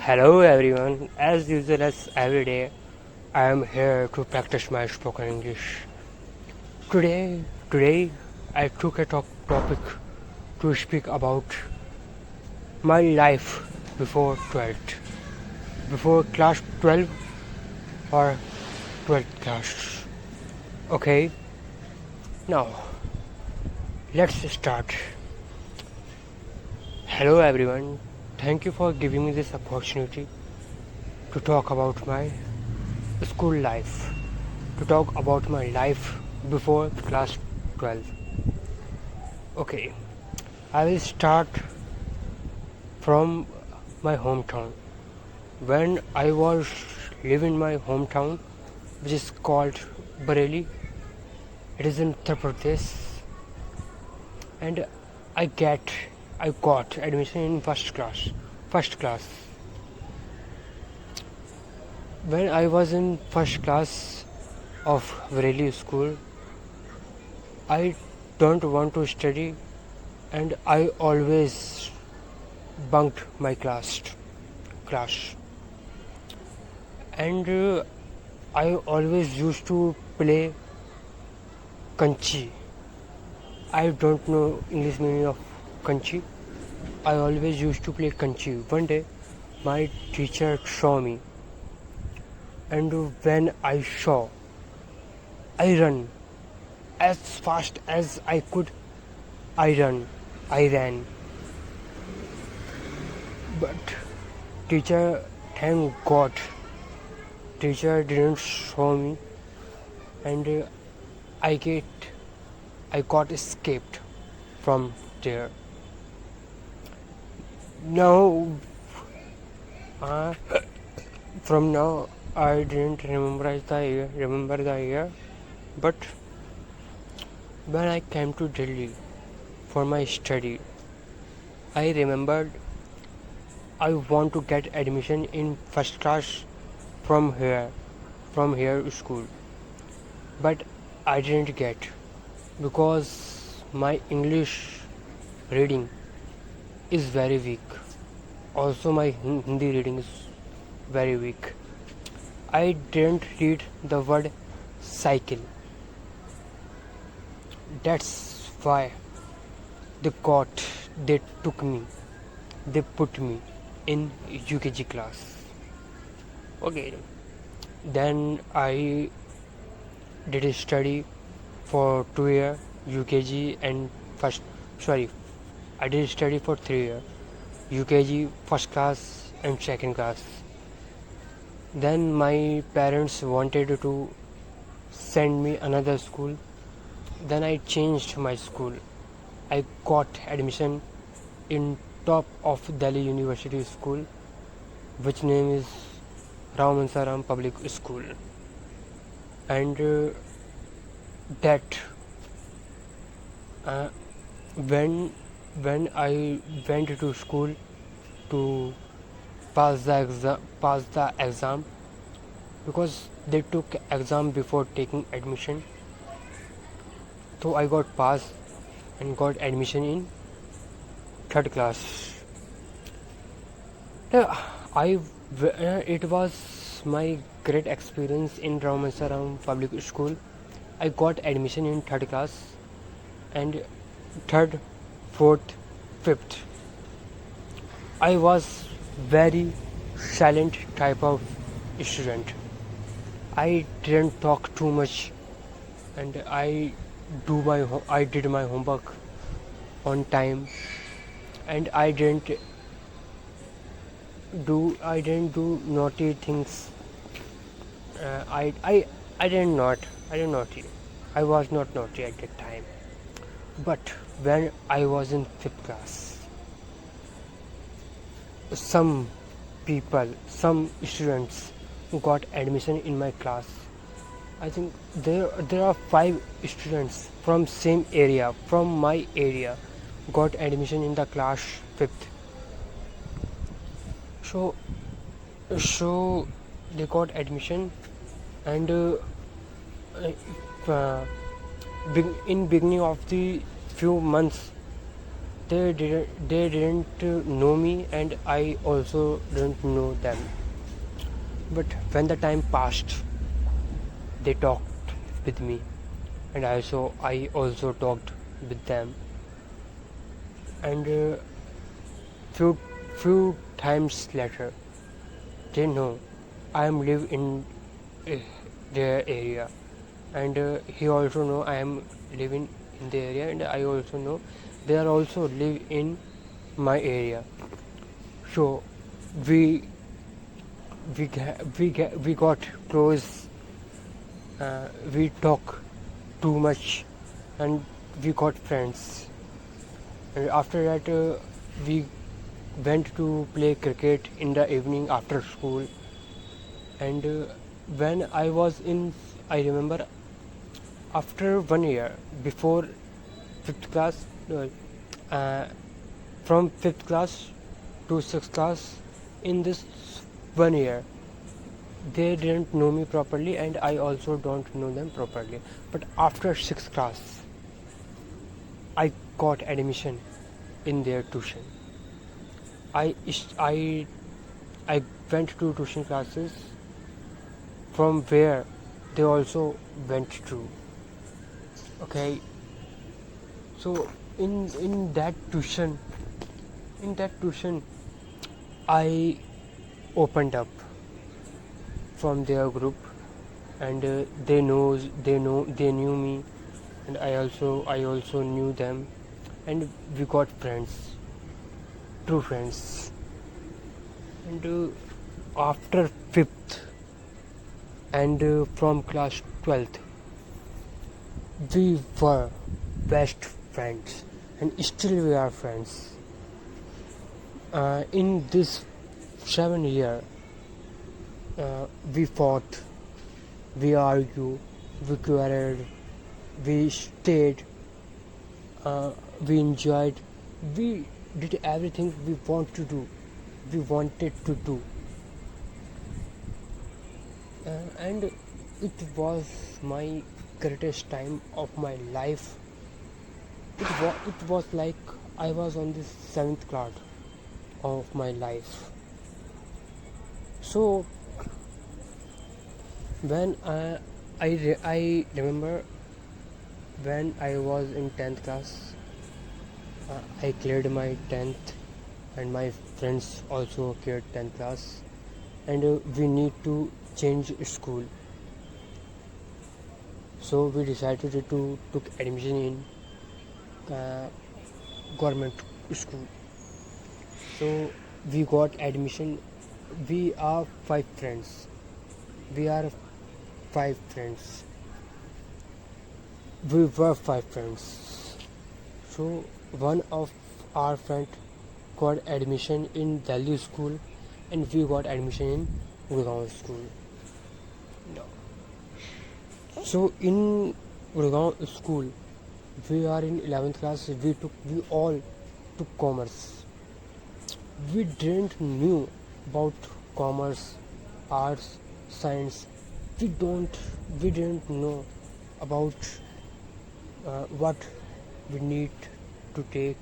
Hello everyone, as usual as every day, I am here to practice my spoken English. Today I took a topic to speak about my life before 12th, before class 12 or 12th class. Okay, now let's start. Hello everyone, thank you for giving me this opportunity to talk about my school life, to talk about my life before class 12. Okay, I will start from my hometown. When I was living in my hometown, which is called Bareilly, it is in Uttar Pradesh, and I get I got admission in first class. First class. When I was in first class of Bareilly school, I don't want to study, and I always bunked my class, and I always used to play kanchi. I don't know English meaning of kanchi. I always used to play kanchi. One day, my teacher saw me, and when I saw, I run as fast as I could. I ran, but teacher, thank God, teacher didn't show me, and I get I got escaped from there. Now, uh, from now, I didn't remember the year, but when I came to Delhi for my study, I remembered I want to get admission in first class from here school, but I didn't get because my English reading is very weak. Also, my Hindi reading is very weak. I didn't read the word cycle. That's why they took me, they put me in UKG class. Okay, then I did a study for 2 years UKG and first. Sorry, I did study for 3 years UKG first class and second class. Then my parents wanted to send me another school. Then I changed my school. I got admission in top of Delhi University School, which name is Rao Mansaram Public School. And that when I went to school to pass the exam, because they took exam before taking admission, so I got passed and got admission in third class. It was my great experience in Rao Mansaram Public School. I got admission in third class, and third, fourth, fifth. I was very silent type of student. I didn't talk too much, and I did my homework on time, and I didn't do naughty things. I didn't naughty. I was not naughty at that time. But when I was in fifth class, some students got admission in my class. I think there are 5 students from same area, from my area, got admission in the class fifth. So they got admission, and in beginning of the few months, they didn't know me, and I also didn't know them. But when the time passed, they talked with me, and I also talked with them. And few few times later, they know I am live in uh, their area, and he also know I am living in the area, and I also know they are also live in my area. So we we got close. We talk too much, and we got friends. And after that, we went to play cricket in the evening after school. And when I was in, I remember after 1 year, before fifth class, uh, from fifth class to sixth class, in this 1 year, they didn't know me properly, and I also don't know them properly. But after sixth class, I got admission in their tuition. I I I went to tuition classes from where they also went to. Okay, so in that tuition, I opened up from their group, and they knew me, and I also knew them, and we got friends, true friends. And after fifth, and from class 12th, we were best friends, and still we are friends. In this 7 year, we fought, we argued, we quarreled, we stayed, we enjoyed, we did everything we wanted to do. And it was my greatest time of my life. It was like I was on the seventh cloud of my life. So when I remember when I was in 10th class, I cleared my 10th, and my friends also cleared 10th class, and we need to change school. So we decided to took admission in government school. So we got admission. We are five friends. We are five friends. We were five friends. So one of our friend got admission in Delhi school, and we got admission in Gurgaon school. No. So in Gurgaon school, we are in 11th class. We all took commerce. We didn't knew about commerce, arts, science. We didn't know about what we need to take,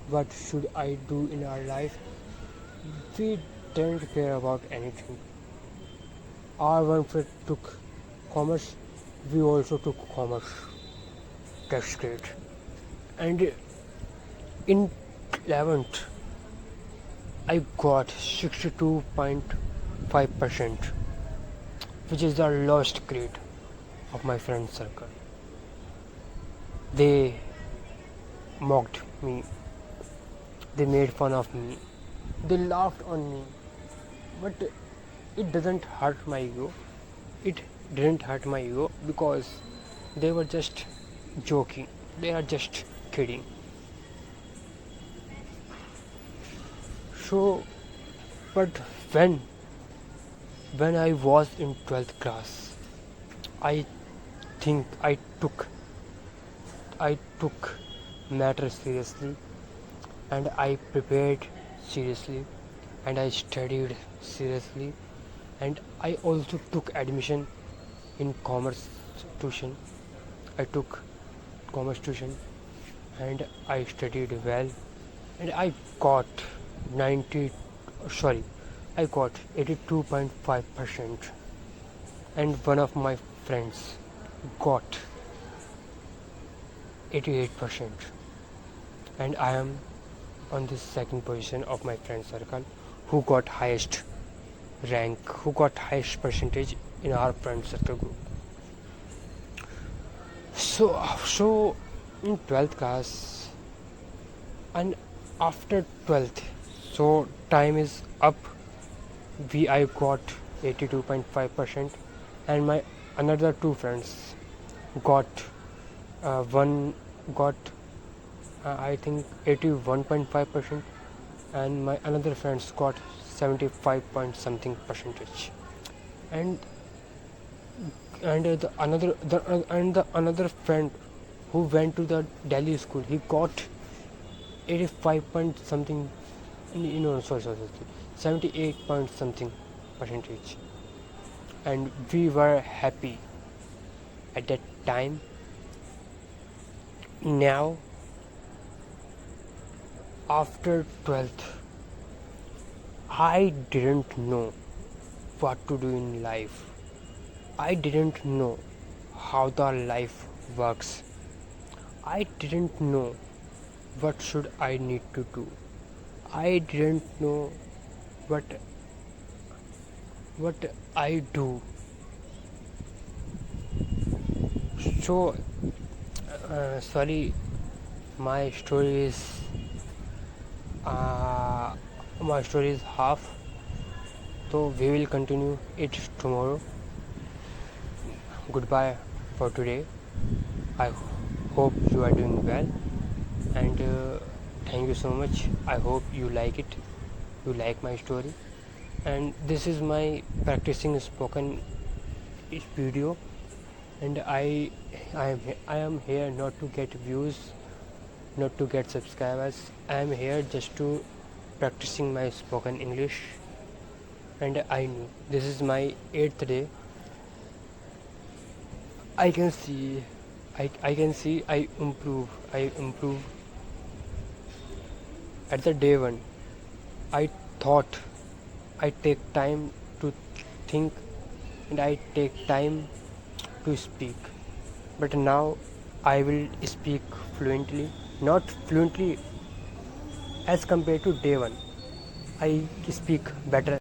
what should I do in our life. We didn't care about anything. Our one friend took commerce, we also took commerce. That's great. And in 11th, I got 62.5%, which is the lowest grade of my friend circle. They mocked me, they made fun of me, they laughed on me, but it doesn't hurt my ego. It didn't hurt my ego because they were just joking, they are just kidding. So, but when I was in 12th class, I think I took matter seriously, and I prepared seriously, and I studied seriously, and I also took admission in commerce tuition. I took commerce tuition, and I studied well, and I got 90 sorry I got 82.5%, and one of my friends got 88%, and I am on the second position of my friend circle who got highest rank, who got highest percentage in our friend circle group. So in 12th class, and after 12th, so time is up. I got 82.5%, and my another two friends got one got I think 81.5%, and my another friends got 75 point something percentage, and the another friend who went to the Delhi school, he got 85 point something, sorry, 78 point something percentage, and we were happy at that time. Now after 12th, I didn't know what to do in life. I didn't know how the life works. I didn't know what should I need to do. I didn't know what I do. So sorry, my story is half, so we will continue it tomorrow. Goodbye for today. I hope you are doing well, and thank you so much. I hope you like it, you like my story, and this is my practicing spoken video, and I am here not to get views, not to get subscribers. I am here just to practicing my spoken English, and I know this is my 8th day. I can see I improve. At the day one, I thought I take time to think, and I take time to speak, but now I will speak fluently, not fluently as compared to day one. I speak better.